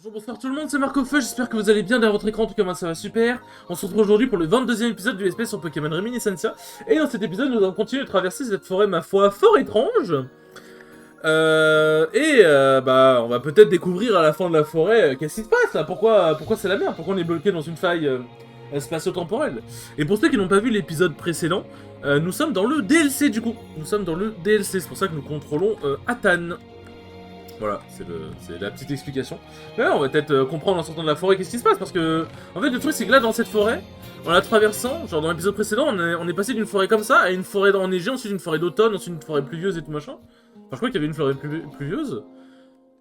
Bonjour, bonsoir tout le monde, c'est Marco-Feu, j'espère que vous allez bien derrière votre écran, en tout cas moi ça va super. On se retrouve aujourd'hui pour le 22e épisode du SP sur Pokémon Reminiscencia. Et dans cet épisode, nous allons continuer de traverser cette forêt, ma foi, fort étrange. On va peut-être découvrir à la fin de la forêt qu'est-ce qui se passe là, pourquoi c'est la merde, pourquoi on est bloqué dans une faille spatio-temporelle. Et pour ceux qui n'ont pas vu l'épisode précédent, nous sommes dans le DLC du coup. Nous sommes dans le DLC, c'est pour ça que nous contrôlons Atan. Voilà, c'est la petite explication. Mais là, on va peut-être comprendre en sortant de la forêt qu'est-ce qui se passe, parce que, en fait, le truc, c'est que là, dans cette forêt, en la traversant, genre dans l'épisode précédent, on est passé d'une forêt comme ça à une forêt enneigée, ensuite une forêt d'automne, ensuite une forêt pluvieuse et tout machin. Enfin, je crois qu'il y avait une forêt pluvieuse.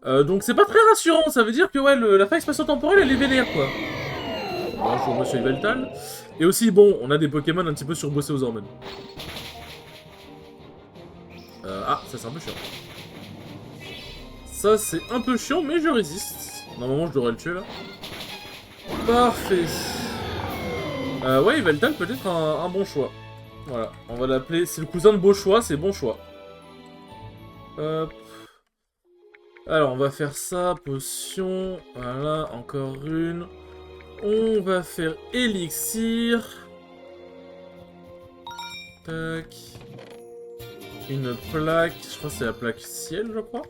Donc c'est pas très rassurant, ça veut dire que, ouais, la faille spatio-temporelle, elle est vénère, quoi. Bonjour, monsieur Yveltal. Et aussi, bon, on a des Pokémon un petit peu surbossés aux hormones. Ah, ça c'est un peu chiant. Ça, c'est un peu chiant, mais je résiste. Normalement, je devrais le tuer, là. Parfait. Ouais, Yveltal peut être un bon choix. Voilà, on va l'appeler... C'est le cousin de Beau Choix, c'est Bon Choix. Hop. Alors, on va faire ça, potion. Voilà, encore une. On va faire élixir. Tac. Une plaque. Je crois que c'est la plaque ciel, je crois.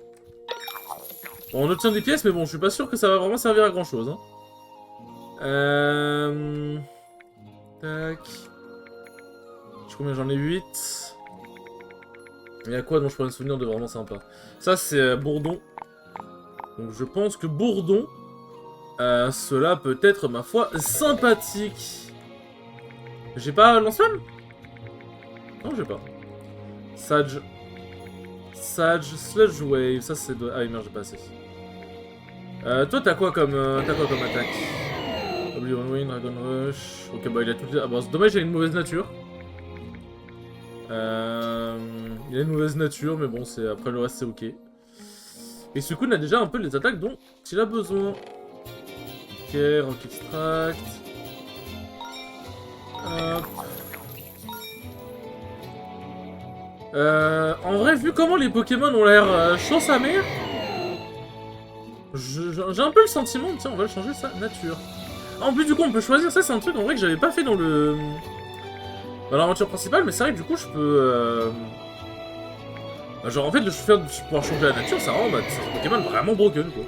Bon, on obtient des pièces, mais bon, je suis pas sûr que ça va vraiment servir à grand chose. Hein. Tac. Je sais combien j'en ai 8. Il y a quoi dont je pourrais me souvenir de vraiment sympa? Ça, c'est Bourdon. Donc je pense que Bourdon, cela peut être, ma foi, sympathique. J'ai pas Lance-Flamme? Non, j'ai pas. Sage. Sage, Sludge Wave, ça c'est... Ah oui, merde, j'ai pas assez. Toi, t'as quoi comme attaque? Oblivion Wing, Dragon Rush... Ok, bah il a tout... Ah bon, c'est dommage, il a une mauvaise nature. Il a une mauvaise nature, mais bon, c'est après le reste, c'est ok. Et Suicune a déjà un peu les attaques dont il a besoin. Ok, Rock Extract... Hop... en vrai, vu comment les Pokémon ont l'air chaud sa mère, j'ai un peu le sentiment, tiens, on va le changer sa nature. Ah, en plus, du coup, on peut choisir, ça c'est un truc en vrai que j'avais pas fait dans l'aventure principale, mais c'est vrai que du coup, je peux... Genre, en fait, le fait de pouvoir changer la nature, ça rend c'est un Pokémon vraiment broken, quoi.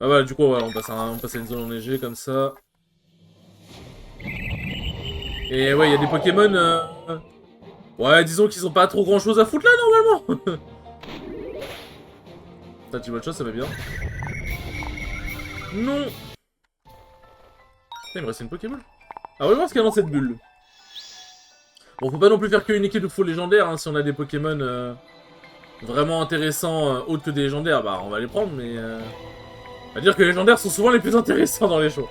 Ah voilà, du coup, ouais, on passe à une zone enneigée, comme ça. Et ouais, il y a des Pokémon... Ouais, disons qu'ils ont pas trop grand chose à foutre là, normalement. T'as tu vois de chose, ça va bien. Non. Putain, il me reste une Pokéball. Ah, on va voir ce qu'il y a dans cette bulle. Bon, faut pas non plus faire qu'une équipe de faux légendaires, hein. Si on a des Pokémon vraiment intéressants, autres que des légendaires, bah on va les prendre, mais... On va dire que les légendaires sont souvent les plus intéressants dans les shows.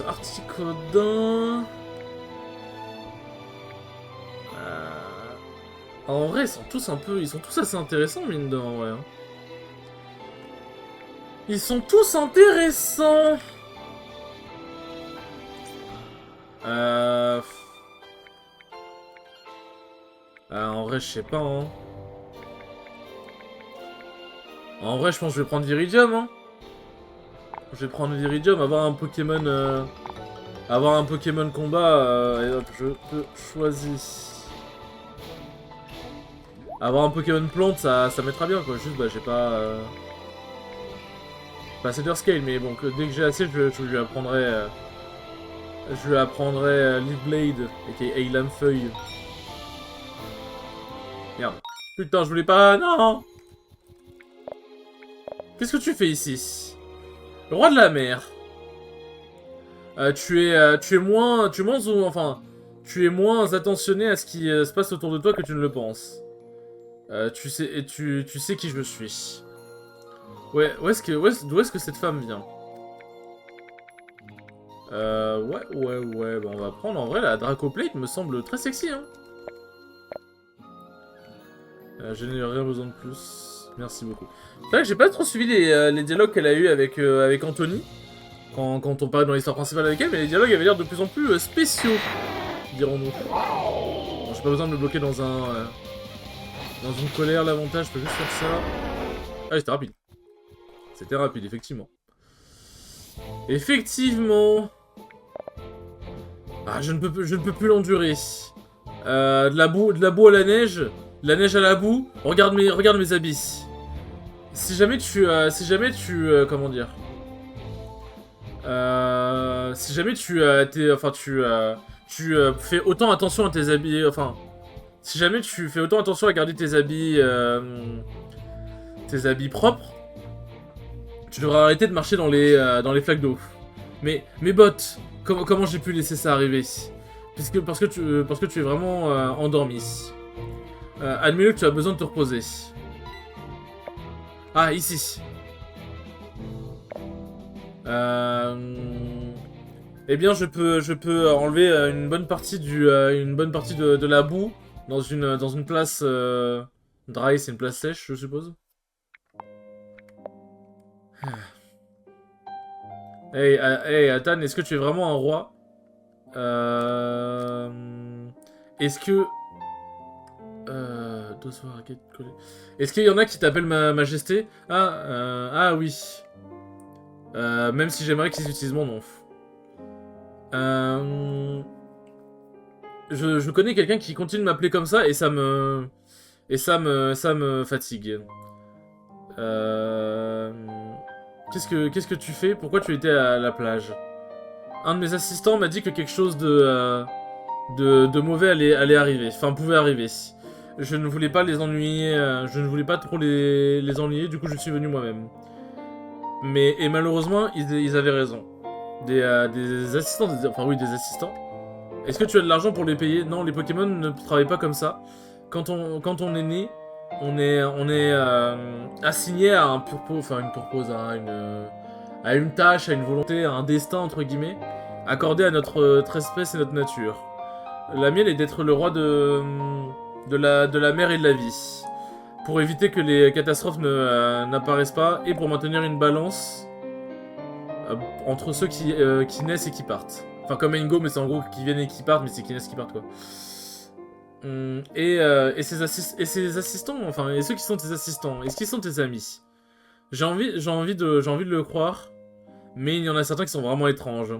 Articodin... En vrai, ils sont tous assez intéressants, mine de rien, ouais. Ils sont tous intéressants. En vrai, je sais pas, hein. En vrai, je pense que je vais prendre Viridium, hein. Je vais prendre Viridium, avoir un Pokémon... Avoir un Pokémon combat, et hop, je peux choisir. Avoir un Pokémon plante, ça mettra bien, quoi. Juste, bah, j'ai pas... Pas assez de scale, mais bon, dès que j'ai assez, je lui apprendrai... je lui apprendrai Leaf Blade, a.k.a. Lame-Feuille. Merde. Putain, je voulais pas... Non. Qu'est-ce que tu fais ici? Le roi de la mer. Tu es moins... Enfin... Tu es moins attentionné à ce qui se passe autour de toi que tu ne le penses. Tu sais qui je suis. Ouais, d'où est-ce que cette femme vient? Ouais, bon, on va prendre, en vrai, la Dracoplate me semble très sexy, hein. Je n'ai rien besoin de plus, merci beaucoup. C'est vrai que j'ai pas trop suivi les dialogues qu'elle a eu avec Anthony, quand on parlait dans l'histoire principale avec elle, mais les dialogues avaient l'air de plus en plus spéciaux, dirons-nous. Bon, j'ai pas besoin de me bloquer dans une colère, l'avantage, je peux juste faire Ah, c'était rapide. C'était rapide, effectivement. Effectivement. Ah, je ne peux plus l'endurer. De la boue à la neige. De la neige à la boue. Regarde mes habits. Si jamais tu... comment dire... si jamais tu fais autant attention à tes habits... Enfin... Si jamais tu fais autant attention à garder tes habits... tes habits propres, tu devrais arrêter de marcher dans les flaques d'eau. Mais mes bottes, comment j'ai pu laisser ça arriver? Parce que tu es vraiment endormi. Admets-le que tu as besoin de te reposer. Ah, ici. Eh bien, je peux enlever une bonne partie de la boue dans une place dry, c'est une place sèche, je suppose. Hey, Athan, est-ce que tu es vraiment un roi? Est-ce que... Est-ce qu'il y en a qui t'appellent ma majesté? Ah oui. Même si j'aimerais qu'ils utilisent mon nom. Je connais quelqu'un qui continue de m'appeler comme ça et ça me fatigue. Qu'est-ce que tu fais? Pourquoi tu étais à la plage? Un de mes assistants m'a dit que quelque chose de mauvais allait arriver. Enfin, pouvait arriver. Je ne voulais pas les ennuyer. Je ne voulais pas trop les ennuyer. Du coup, je suis venu moi-même. Et malheureusement, ils avaient raison. Des assistants. Enfin, oui, des assistants. Est-ce que tu as de l'argent pour les payer? Non, les Pokémon ne travaillent pas comme ça. Quand on est né, on est assigné à un purpose, enfin une purpose, à une tâche, à une volonté, à un destin entre guillemets, accordé à notre espèce et notre nature. La mienne est d'être le roi de la mer et de la vie, pour éviter que les catastrophes n'apparaissent pas et pour maintenir une balance entre ceux qui naissent et qui partent. Enfin comme Aingo, mais c'est en gros qui viennent et qui partent, mais c'est qui naissent et qui partent quoi. Et ces assistants, enfin, et ceux qui sont tes assistants, est-ce qu'ils sont tes amis? J'ai envie de le croire, mais il y en a certains qui sont vraiment étranges.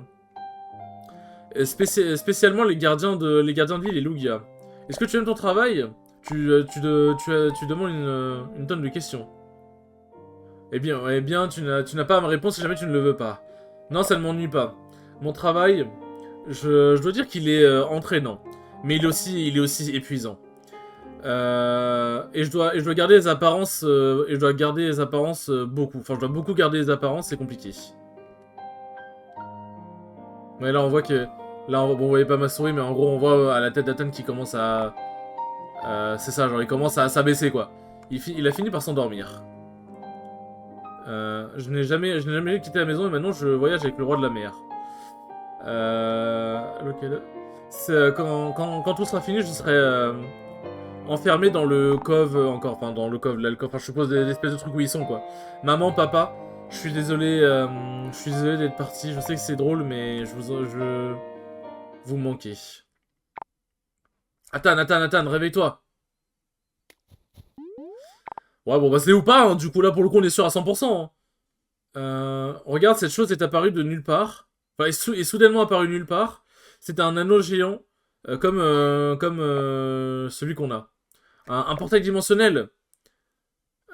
Spécialement les gardiens de l'île et Lugia. Est-ce que tu aimes ton travail? Tu demandes une tonne de questions. Eh bien, tu n'as pas à me répondre si jamais tu ne le veux pas. Non, ça ne m'ennuie pas. Mon travail, je dois dire qu'il est entraînant. Mais il est aussi épuisant. Et je dois garder les apparences. Beaucoup. Enfin, je dois beaucoup garder les apparences, c'est compliqué. Ouais, là on voit que. Là, bon, vous voyez pas ma souris, mais en gros, on voit à la tête d'Athan qui commence à. C'est ça, genre, il commence à s'abaisser, quoi. Il a fini par s'endormir. Je n'ai jamais quitté la maison et maintenant je voyage avec le roi de la mer. Lequel? Quand tout sera fini, je serai enfermé dans le cove encore, enfin dans le cove, l'alcôve, enfin je suppose des espèces de trucs où ils sont quoi. Maman, papa, je suis désolé d'être parti, je sais que c'est drôle mais vous manquez. Athan, réveille-toi. Ouais bon bah c'est ou pas, hein. Du coup là pour le coup on est sûr à 100%. Regarde, cette chose est apparue de nulle part, enfin est soudainement apparue nulle part. C'était un anneau géant, comme celui qu'on a. Un portail dimensionnel.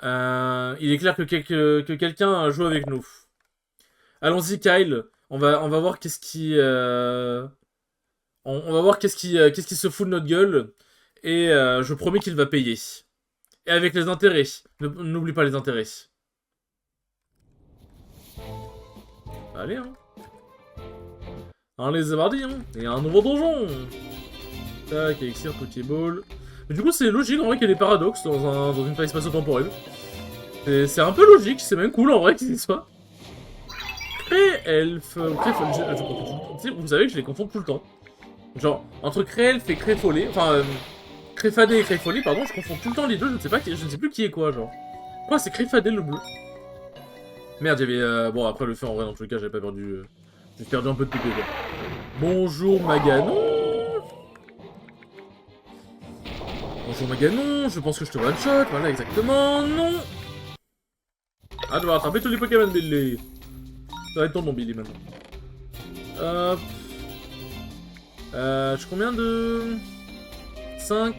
Il est clair que quelqu'un joue avec nous. Allons-y, Kyle. On va voir qu'est-ce qui... on va voir qu'est-ce qui se fout de notre gueule. Et je promets qu'il va payer. Et avec les intérêts. N'oublie pas les intérêts. Allez, hein. Allez, c'est parti, hein. Il y a un nouveau donjon. Tac, Elixir, Pokéball. Mais du coup, c'est logique en vrai qu'il y ait des paradoxes dans une faille spatio-temporelle. C'est un peu logique, c'est même cool en vrai qu'il y soit. Cré-Elfe. Vous savez que je les confonds tout le temps. Genre, entre Cré-Elfe et Cré-Follet. Enfin, Créfadé et Cré-Follet, pardon, je confonds tout le temps les deux, je ne sais plus qui est quoi, genre. Quoi, c'est Créfadé le bleu. Merde, il y avait. Bon, après le feu en vrai, dans tous les cas, j'avais pas perdu. J'ai perdu un peu de PP quoi. Bonjour Maganon. Bonjour Maganon, je pense que je te one-shot, voilà exactement, non. Ah, tu vas rattraper tous les Pokémon, Billy. Ça va être ton nom, Billy, maintenant. Je suis combien de... 5.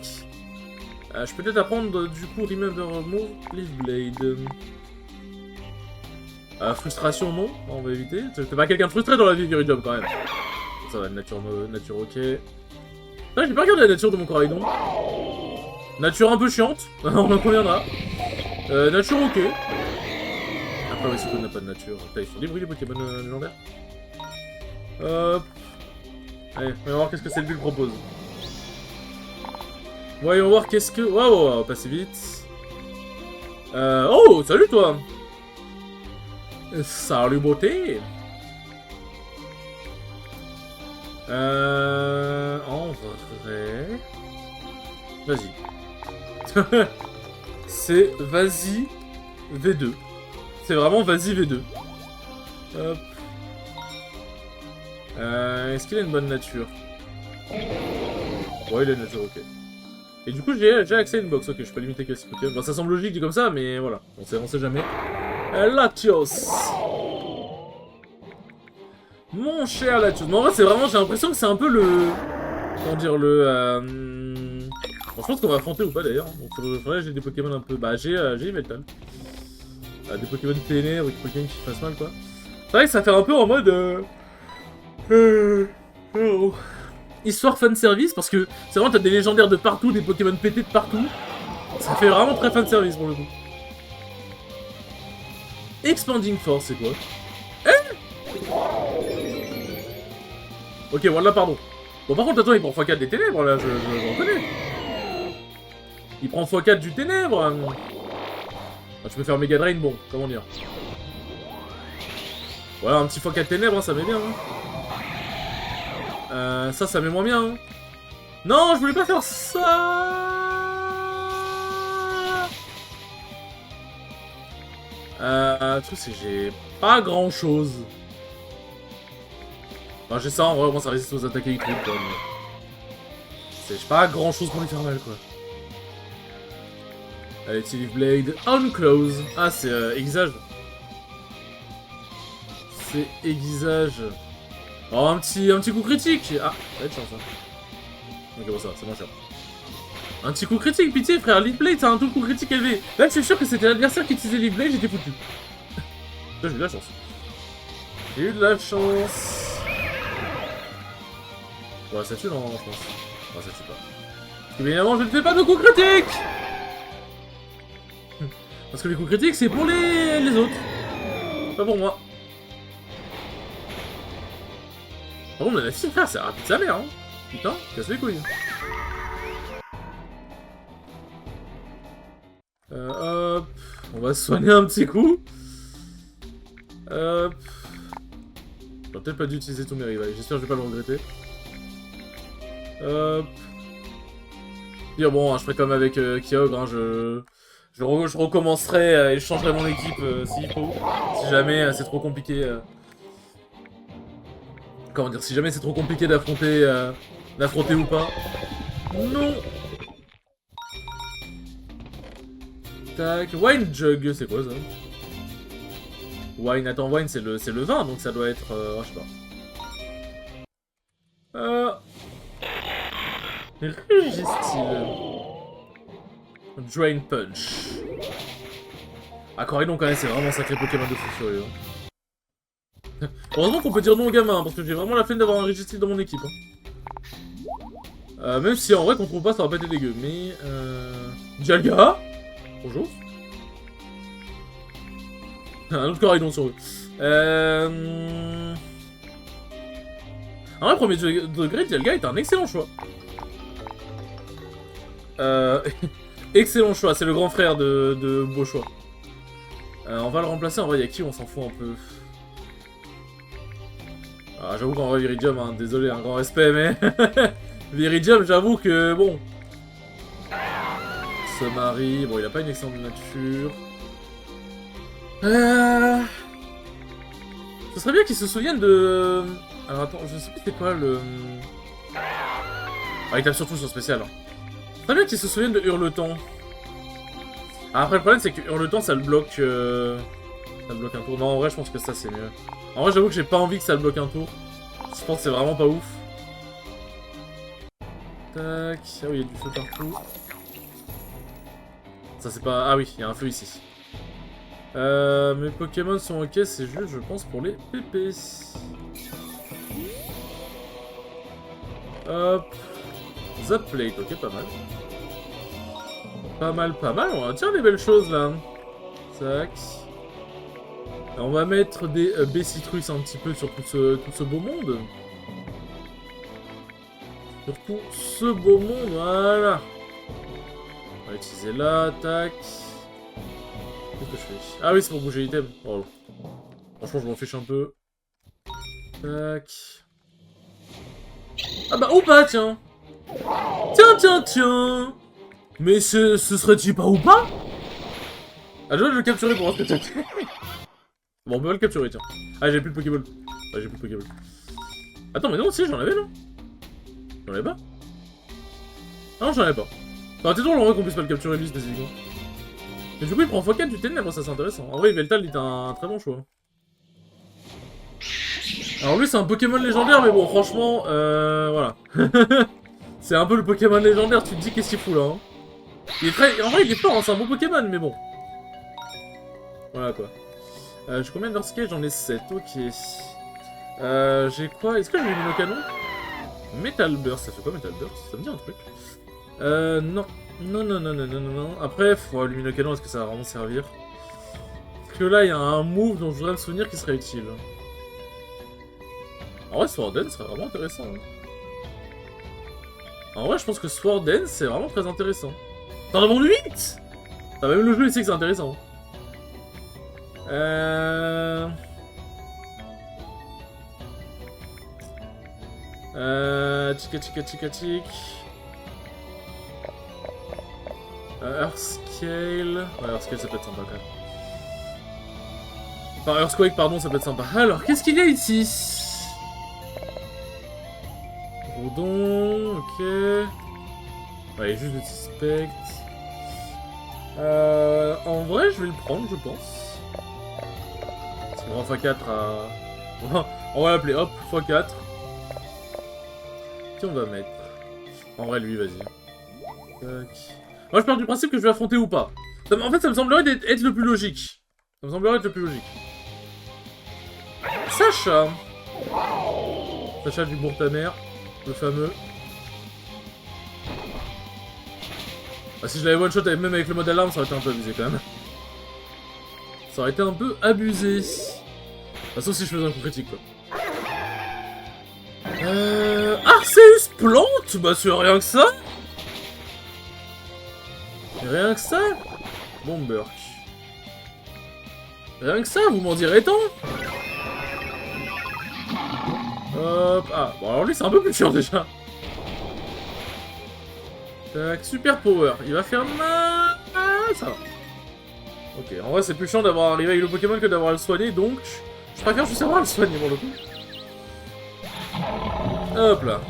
Je peux peut-être apprendre, du coup, Remember Move, Leaf Blade. Frustration, non. On va éviter. T'es pas quelqu'un de frustré dans la vie, Viridium, quand même. Ça va, nature ok. Ah, j'ai pas regardé la nature de mon Coraidon. Nature un peu chiante, on en conviendra. Nature ok. Après, ouais, c'est qu'on n'a pas de nature. Putain, ils sont débrouillés les Pokémon légendaires. Allez, on va voir qu'est-ce que cette ville propose. Voyons voir qu'est-ce que... Waouh, on va passer vite. Oh, salut toi. Salut beauté. En vrai... Vas-y. C'est vas-y V2. C'est vraiment vas-y V2. Hop. Est-ce qu'il a une bonne nature? Ouais, il a une nature, ok. Et du coup, j'ai accès à une box, ok, je peux limiter qu'à 6 Pokémon. Bon, ça semble logique dit comme ça, mais voilà, on sait jamais. Latios. Mon cher Latios. Mais en vrai, c'est vraiment, j'ai l'impression que c'est un peu le... Comment dire, le... Bon, je pense qu'on va affronter ou pas d'ailleurs. Donc, faudrait j'ai des Pokémon un peu... Bah, j'ai Yveltal. Des Pokémon ténèbres, des Pokémon qui fassent mal, quoi. C'est vrai que ça fait un peu en mode... Histoire fan service, parce que c'est vraiment, t'as des légendaires de partout, des Pokémon pétés de partout. Ça fait vraiment très fan service pour le coup. Expanding Force, c'est quoi? Ok, voilà, pardon. Bon, par contre, attends, il prend x4 des ténèbres, là, je reconnais. Il prend x4 du ténèbre. Ah, tu peux faire Mega Drain, bon, comment dire. Voilà, un petit x4 ténèbres, hein, ça met bien. Hein. Ça met moins bien. Hein. Non, je voulais pas faire ça. Le truc, c'est que j'ai pas grand chose. Enfin, j'ai ça en vrai, moi ça résiste aux attaques électriques, quoi. J'ai pas grand chose pour lui faire mal, quoi. Allez, Leaf Blade, Unclose. Ah, c'est aiguisage. C'est aiguisage. Oh, un petit coup critique. Ah, ça va être chiant, ça. Ok, bon, ça, c'est moins cher. Un petit coup critique, pitié, frère. Leaf Blade, t'as un taux de coup critique élevé. Là, je suis sûr que c'était l'adversaire qui utilisait Leaf Blade, j'étais foutu. Là, j'ai eu de la chance. J'ai eu de la chance. Ouais, ça tue, non, je pense. Ouais, ça tue pas. Parce que, évidemment, je ne fais pas de coups critiques. Parce que les coups critiques, c'est pour les autres. Pas pour moi. Par contre, la fille, frère, c'est rapide sa mère, hein. Putain, casse les couilles. Hop. On va se soigner un petit coup. Hop. J'aurais peut-être pas dû utiliser tous mes rivales. J'espère que je vais pas le regretter. Hop. Dire bon, hein, je ferai comme avec Kyogre, hein, je recommencerai et je changerai mon équipe s'il faut. Si jamais c'est trop compliqué. Comment dire, si jamais c'est trop compliqué d'affronter ou pas. Non. Tac, Wine Jug, c'est quoi ça? Wine, attends, Wine c'est le vin, donc ça doit être... je sais pas. Régistyle. Drain Punch. Ah, Corridon quand même, c'est vraiment un sacré Pokémon de fou furieux. Heureusement qu'on peut dire non au gamin, parce que j'ai vraiment la flemme d'avoir un Régistyle dans mon équipe. Hein. Même si en vrai qu'on trouve pas, ça va pas être dégueu. Mais Dialga. Bonjour. Un autre Corridon sur eux. En vrai, premier degré, Dialga est un excellent choix. Excellent choix, c'est le grand frère de beau choix. On va le remplacer, en vrai, y'a qui on s'en fout un peu. Ah, j'avoue qu'en vrai, Viridium, hein, désolé, un grand respect, mais... Viridium, j'avoue que, bon... Somari, bon, il a pas une excellente nature... Ce serait bien qu'ils se souviennent de... Alors attends, je sais plus c'était quoi le... Ah, il tape surtout sur spécial. Hein. Ce serait bien qu'ils se souviennent de Hurleton. Ah, après, le problème, c'est que Hurleton, ça le bloque... Ça bloque un tour. Non, en vrai, je pense que ça, c'est mieux. En vrai, j'avoue que j'ai pas envie que ça bloque un tour. Je pense que c'est vraiment pas ouf. Tac. Ah oui, il y a du feu partout. Ça, c'est pas... Ah oui, il y a un feu ici. Mes Pokémon sont ok, c'est juste, je pense, pour les pépés. Hop. Zap Plate, ok, pas mal. Pas mal, on va tiens des belles choses là. Tac. On va mettre des B-Citrus un petit peu sur tout ce beau monde. Sur tout ce beau monde, voilà. On va utiliser là, tac. Qu'est-ce que je fais? Ah oui, c'est pour bouger l'item. Oh. Franchement, je m'en fiche un peu. Tac. Ah bah, ou pas, tiens. Tiens. Mais ce serait-il pas ou pas? Ah, je vais le capturer pour voir ce que t'as fait. Bon, on peut pas le capturer, tiens. Ah, j'ai plus de Pokéball. Ouais, j'ai plus de Pokéball. Attends, mais non, si, j'en avais, non? J'en avais pas? Ah non, j'en avais pas. Enfin, t'es drôle en vrai qu'on puisse pas le capturer lui spécifiquement. Mais du coup, il prend x4 du ténèbre, ça c'est intéressant. En vrai, Yveltal, il est un très bon choix. Alors lui, c'est un Pokémon légendaire, mais bon, franchement, voilà. C'est un peu le Pokémon légendaire, tu te dis qu'est-ce qu'il fout là, hein. Il est très... En vrai, il est fort, hein, c'est un bon Pokémon, mais bon. Voilà, quoi. J'ai combien de scale? J'en ai 7, ok. J'ai quoi? Est-ce que j'ai eu le canon? Metal Burst, ça fait quoi Metal Burst? Ça me dit un truc. Non. Non. Après, faut allumer le canon, est-ce que ça va vraiment servir? Parce que là, il y a un move dont je voudrais me souvenir qui serait utile. En vrai, Sword Dance serait vraiment intéressant. Hein. En vrai, je pense que Sword Dance, c'est vraiment très intéressant. T'en as vendu 8? T'as même le jeu, il sait que c'est intéressant. Tic. Earthscale. Ouais, Earthscale, ça peut être sympa quand même. Enfin, Earthquake, pardon, ça peut être sympa. Alors, qu'est-ce qu'il y a ici? Rodon, ok. Ouais, juste de suspect. En vrai, je vais le prendre, je pense. Parce que grand x4 à... On va l'appeler, hop, x4. Qui on va mettre? En vrai, lui, vas-y. Tac. Moi, je pars du principe que je vais affronter ou pas. En fait, ça me semblerait être le plus logique. Ça me semblerait être le plus logique. Sacha. Sacha du bourg ta mère. Le fameux. Ah, si je l'avais one-shot même avec le mode alarme, ça aurait été un peu abusé quand même. Ça aurait été un peu abusé. Enfin, sauf si je faisais un coup critique, quoi. Arceus plante? Bah, c'est rien que ça. Rien que ça. Bon, Burk. Rien que ça, vous m'en direz tant. Hop. Ah, bon, alors lui, c'est un peu plus chiant déjà. Tac, super power. Il va faire mal. Ah, ça va. Ok, en vrai, c'est plus chiant d'avoir arrivé avec le Pokémon que d'avoir à le soigner, donc je préfère juste avoir à le soigner pour le coup. Hop là.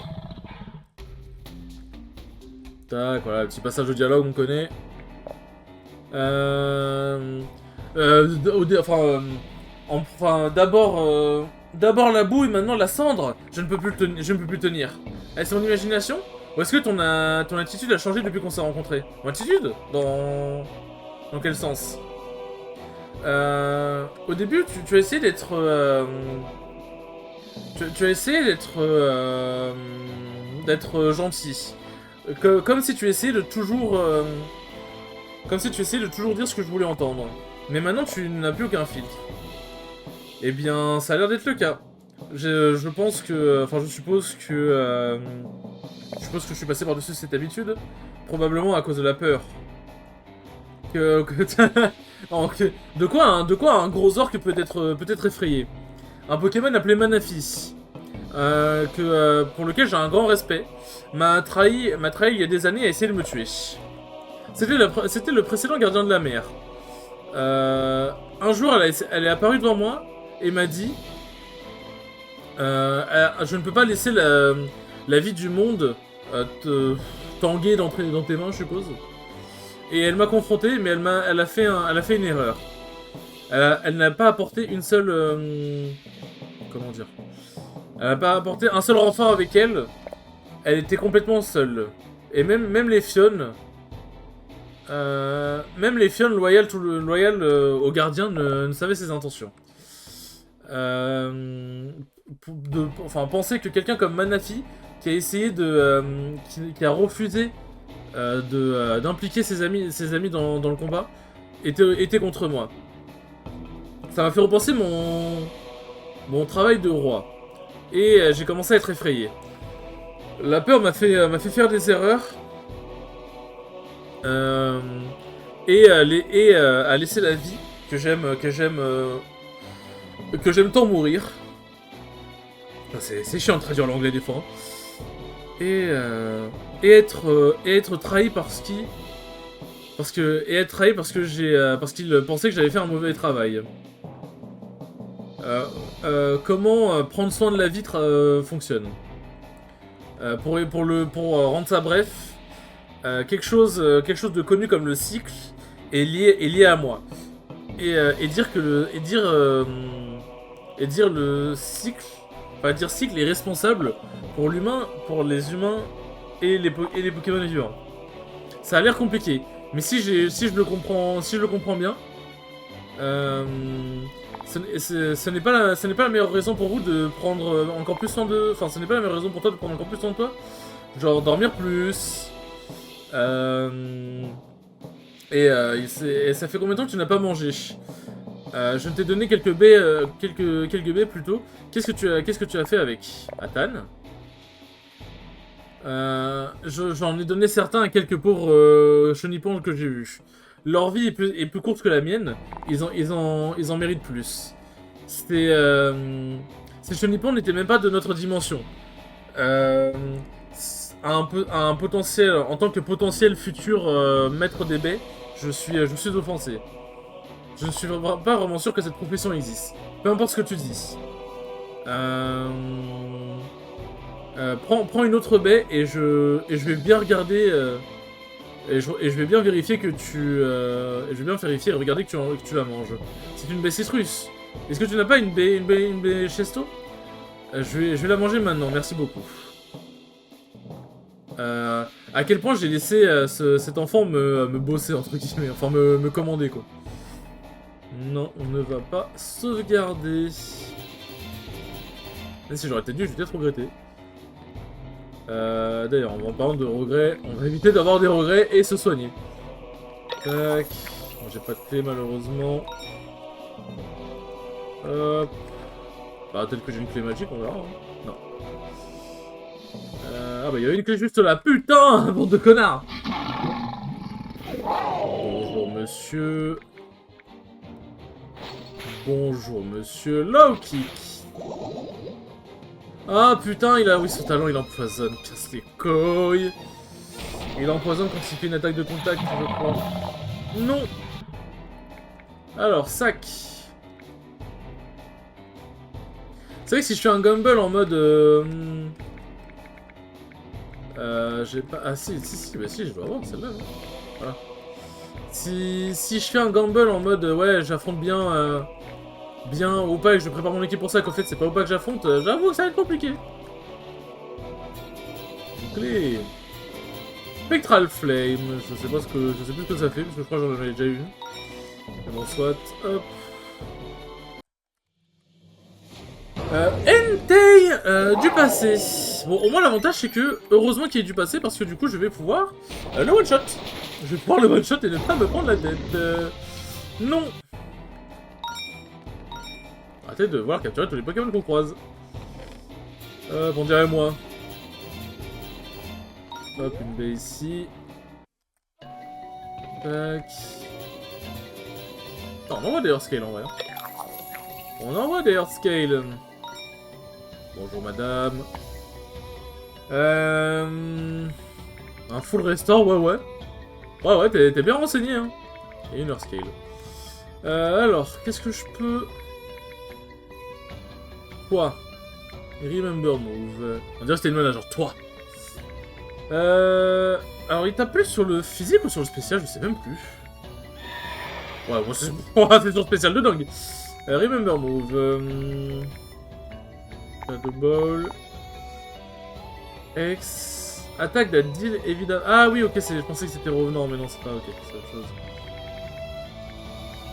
Tac, voilà, le petit passage de dialogue, on connaît. D'abord la boue et maintenant la cendre. Je ne peux plus tenir. Est-ce mon imagination? Ou est-ce que ton attitude a changé depuis qu'on s'est rencontrés? Mon attitude? Dans quel sens? Au début, tu as essayé d'être... Tu as essayé d'être gentil. Comme si tu essayais de toujours... Comme si tu essayais de toujours dire ce que je voulais entendre. Mais maintenant, tu n'as plus aucun filtre. Eh bien, ça a l'air d'être le cas. Je pense que... Enfin, je suppose que je suis passé par-dessus cette habitude. Probablement à cause de la peur. De quoi un gros orc peut être effrayé? Un Pokémon appelé Manafi. Pour lequel j'ai un grand respect. M'a trahi il y a des années à essayer de me tuer. C'était le précédent gardien de la mer. Un jour, elle est apparue devant moi et m'a dit je ne peux pas laisser la vie du monde te tanguer dans tes mains, je suppose. Et elle m'a confronté, mais elle a fait une erreur. Elle n'a pas apporté une seule... comment dire? Elle n'a pas apporté un seul renfort avec elle. Elle était complètement seule. Et même les Fionnes... même les Fionnes loyales aux gardiens ne savaient ses intentions. Enfin, penser que quelqu'un comme Manafi, qui a essayé de... qui a refusé d'impliquer ses amis dans le combat, était contre moi. Ça m'a fait repenser mon travail de roi. Et j'ai commencé à être effrayé. La peur m'a fait faire des erreurs. A laissé la vie que j'aime tant mourir. C'est chiant de traduire l'anglais des fois. Hein. Et être trahi parce qu'il pensait que j'avais fait un mauvais travail. Comment prendre soin de la vie fonctionne. Pour rendre ça bref, quelque chose de connu comme le cycle est lié à moi. Et dire le cycle, enfin dire cycle est responsable pour les humains et les Pokémon vivants. Ça a l'air compliqué, mais si je le comprends bien, ce n'est pas la meilleure raison pour vous de prendre encore plus soin de... Enfin, ce n'est pas la meilleure raison pour toi de prendre encore plus soin de toi. Genre dormir plus. Et ça fait combien de temps que tu n'as pas mangé? Je t'ai donné quelques baies, quelques baies plutôt. Qu'est-ce que tu as fait avec Atan? J'en ai donné certains à quelques pauvres chenipons que j'ai vus. Leur vie est plus courte que la mienne. Ils en méritent plus. Ces chenipons n'étaient même pas de notre dimension. Un potentiel, en tant que potentiel futur maître des baies, je suis offensé. Je ne suis pas vraiment sûr que cette profession existe. Peu importe ce que tu dis. Prends une autre baie et je vais bien regarder et je vais bien vérifier que je vais bien vérifier et regarder que tu la manges. C'est une baie citrus. Est-ce que tu n'as pas une baie chesto? Je vais la manger maintenant. Merci beaucoup. À quel point j'ai laissé cet enfant me bosser entre guillemets, enfin me commander quoi. Non, on ne va pas sauvegarder. Même si j'aurais peut-être dû, je vais peut-être regretter. D'ailleurs, en parlant de regrets, on va éviter d'avoir des regrets et se soigner. Tac. Bon, j'ai pas de clé malheureusement. Hop. Bah, peut-être que j'ai une clé magique, on verra. Hein. Non. Ah bah, il y avait une clé juste là. Putain, bande de connards. Bonjour, monsieur. Bonjour, monsieur Lowkick. Ah putain, oui, son talent, il empoisonne. Casse les couilles. Il empoisonne quand il fait une attaque de contact, je crois. Non. Alors, sac. C'est vrai que si je fais un Gumball en mode... j'ai pas... Ah si, bah si, je dois avoir celle-là, non? Voilà. Si je fais un Gumball en mode, ouais, j'affronte bien... bien Opa et que je prépare mon équipe pour ça, qu'en fait c'est pas Opa que j'affronte, j'avoue que ça va être compliqué. Clé. Spectral Flame, je sais plus ce que ça fait, parce que je crois que j'en avais déjà eu. Mais bon, soit, hop. Entei du passé. Bon, au moins l'avantage c'est que, heureusement qu'il y ait du passé, parce que du coup je vais pouvoir le one-shot. Je vais pouvoir le one-shot et ne pas me prendre la tête. Non. Arrêtez de voir capturer tous les Pokémon qu'on croise. On dirait moi. Hop, une baie ici. Tac. Non, on envoie des Earthscale en vrai. On envoie des Earthscale. Bonjour madame. Un full restore, ouais. Ouais, t'es bien renseigné, hein. Et une Earthscale. Alors, qu'est-ce que je peux... Quoi? Remember move. On dirait que c'était une menace, genre toi. Alors il tape plus sur le physique ou sur le spécial, je sais même plus. Ouais, bon, c'est toujours spécial de dingue. Remember move. Shadow Ball. X. Attaque d'un deal, évidemment. Ah oui, ok, je pensais que c'était revenant, mais non, c'est pas ok, c'est autre chose.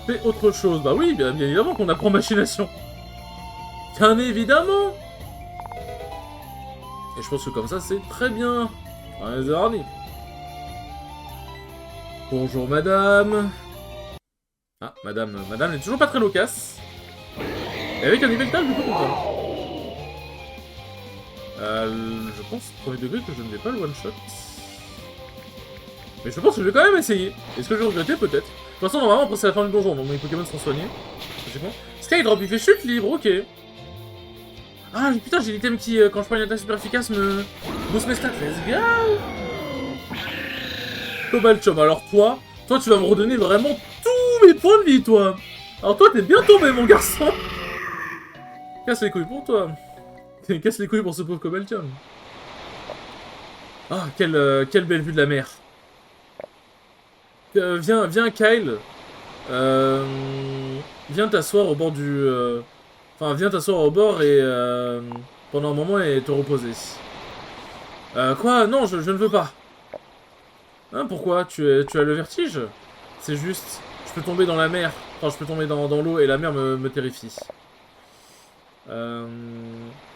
C'est autre chose. Bah oui, bien évidemment qu'on apprend machination. Bien évidemment. Et je pense que comme ça, c'est très bien. Allez, Arnie. Bonjour, madame. Ah, madame n'est toujours pas très loquace. Et avec un niveau de table, je suis pas content. Je pense, premier degré, que je ne vais pas le one-shot. Mais je pense que je vais quand même essayer. Est-ce que je vais regretter? Peut-être. De toute façon, normalement, après, c'est la fin du donjon, donc mes Pokémon seront soignés. C'est bon. Skydrop, il fait chute libre, ok. Ah, putain, j'ai l'item qui, quand je prends une attaque super efficace, me boost mes stats. Let's go. Cobalchum, alors toi, tu vas me redonner vraiment tous mes points de vie, toi. Alors toi, t'es bien tombé, mon garçon. Casse les couilles pour toi. Casse les couilles pour ce pauvre Cobalchum. Ah, quelle belle vue de la mer. Viens, Kyle. Viens t'asseoir au bord du... Enfin, viens t'asseoir au bord et... pendant un moment et te reposer. Quoi? Non, je ne veux pas. Hein, pourquoi? Tu as le vertige? C'est juste... Je peux tomber dans la mer. Enfin, je peux tomber dans l'eau et la mer me terrifie.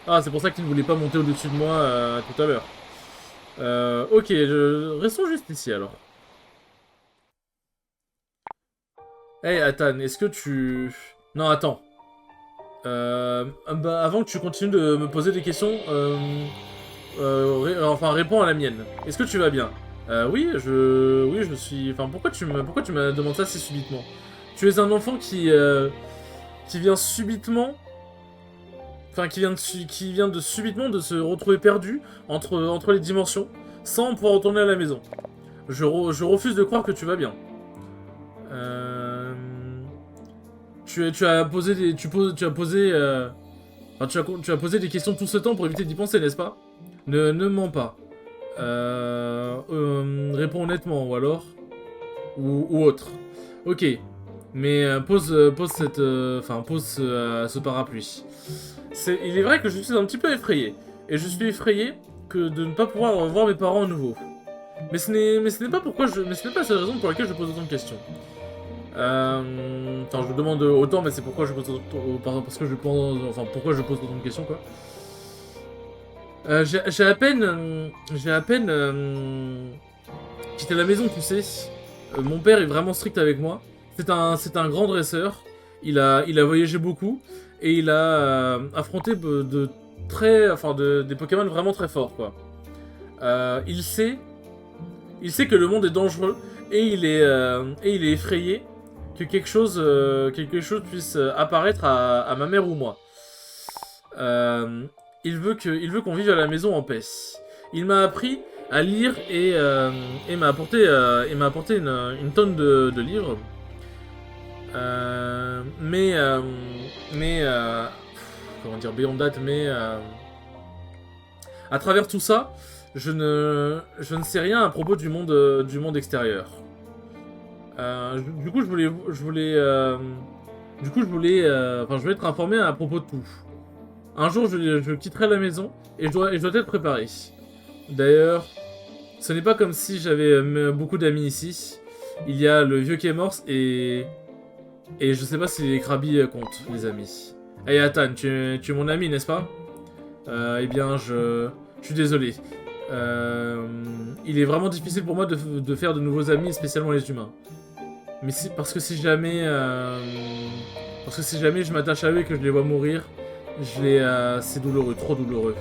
Ah, c'est pour ça que tu ne voulais pas monter au-dessus de moi tout à l'heure. Ok, restons juste ici alors. Hey, Athan, est-ce que tu... Non, attends. Bah, avant que tu continues de me poser des questions, enfin, réponds à la mienne. Est-ce que tu vas bien? Oui, je suis... Enfin, pourquoi tu m'as demandé ça si subitement? Tu es un enfant qui vient subitement... Enfin, qui vient de subitement de se retrouver perdu entre les dimensions, sans pouvoir retourner à la maison. Je refuse de croire que tu vas bien. Tu as posé des... Tu as posé... Enfin, tu as posé des questions tout ce temps pour éviter d'y penser, n'est-ce pas? Ne mens pas. Réponds honnêtement, ou alors... Ou autre. Ok. Mais pose cette... Enfin, pose ce parapluie. Il est vrai que je suis un petit peu effrayé. Et je suis effrayé que de ne pas pouvoir revoir mes parents à nouveau. Mais ce n'est pas pourquoi je... Mais ce n'est pas la seule raison pour laquelle je pose autant de questions. Enfin, je demande autant, mais c'est pourquoi je pose autant... Parce que je pense... Enfin, pourquoi je pose autant de questions, quoi. J'ai à peine quitté la maison, tu sais. Mon père est vraiment strict avec moi. C'est un grand dresseur. Il a voyagé beaucoup et il a affronté des Pokémon vraiment très forts, quoi. Il sait que le monde est dangereux et il est effrayé que quelque chose puisse apparaître à ma mère ou moi. Il veut qu'on vive à la maison en paix. Il m'a appris à lire et m'a apporté une tonne de livres. Comment dire, beyond that, mais à travers tout ça, je ne sais rien à propos du monde extérieur. Du coup, je voulais être informé à propos de tout. Un jour, je quitterai la maison et je dois être préparé. D'ailleurs, ce n'est pas comme si j'avais beaucoup d'amis ici. Il y a le vieux qui est mort et je sais pas si les Krabi comptent, les amis. Hey Athan, tu es mon ami, n'est-ce pas? Eh bien, je suis désolé. Il est vraiment difficile pour moi de faire de nouveaux amis, spécialement les humains. Mais parce que si jamais je m'attache à eux et que je les vois mourir, c'est douloureux, trop douloureux.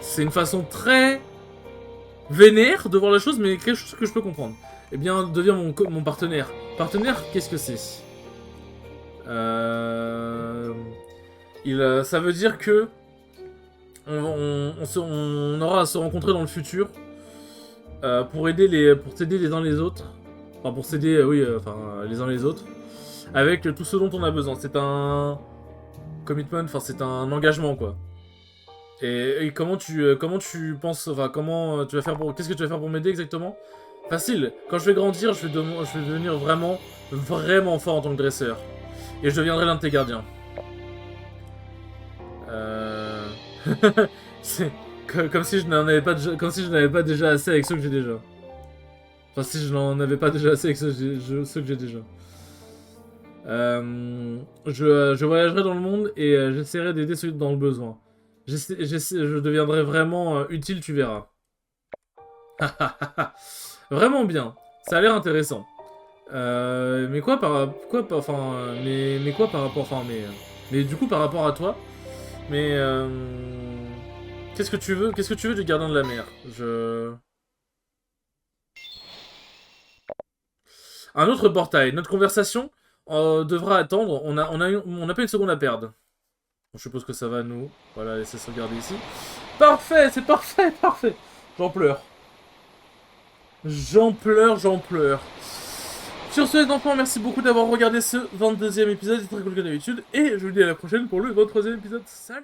C'est une façon très vénère de voir la chose, mais quelque chose que je peux comprendre. Eh bien, deviens mon partenaire. Partenaire, qu'est-ce que c'est? Ça veut dire que on aura à se rencontrer dans le futur pour t'aider les uns les autres. Enfin, pour s'aider, les uns les autres. Avec tout ce dont on a besoin. C'est un commitment, enfin c'est un engagement, quoi. Et comment tu penses, enfin comment tu vas faire pour... Qu'est-ce que tu vas faire pour m'aider exactement? Facile. Quand je vais grandir, je vais devenir vraiment fort en tant que dresseur. Et je deviendrai l'un de tes gardiens. C'est comme si je n'avais pas déjà assez avec ceux que j'ai déjà. Enfin, si je n'en avais pas déjà assez avec ceux que j'ai déjà. Je voyagerai dans le monde et j'essaierai d'aider ceux dans le besoin. Je deviendrai vraiment utile, tu verras. Vraiment bien. Ça a l'air intéressant. Mais quoi par rapport, enfin, mais du coup par rapport à toi, mais qu'est-ce que tu veux du gardien de la mer? Un autre portail. Notre conversation devra attendre. On n'a pas une seconde à perdre. Je suppose que ça va nous. Voilà, laissez se regarder ici. Parfait, c'est parfait, parfait. J'en pleure. J'en pleure. Sur ce, les enfants, merci beaucoup d'avoir regardé ce 22e épisode. C'est très cool comme d'habitude. Et je vous dis à la prochaine pour le 23e épisode. Salut!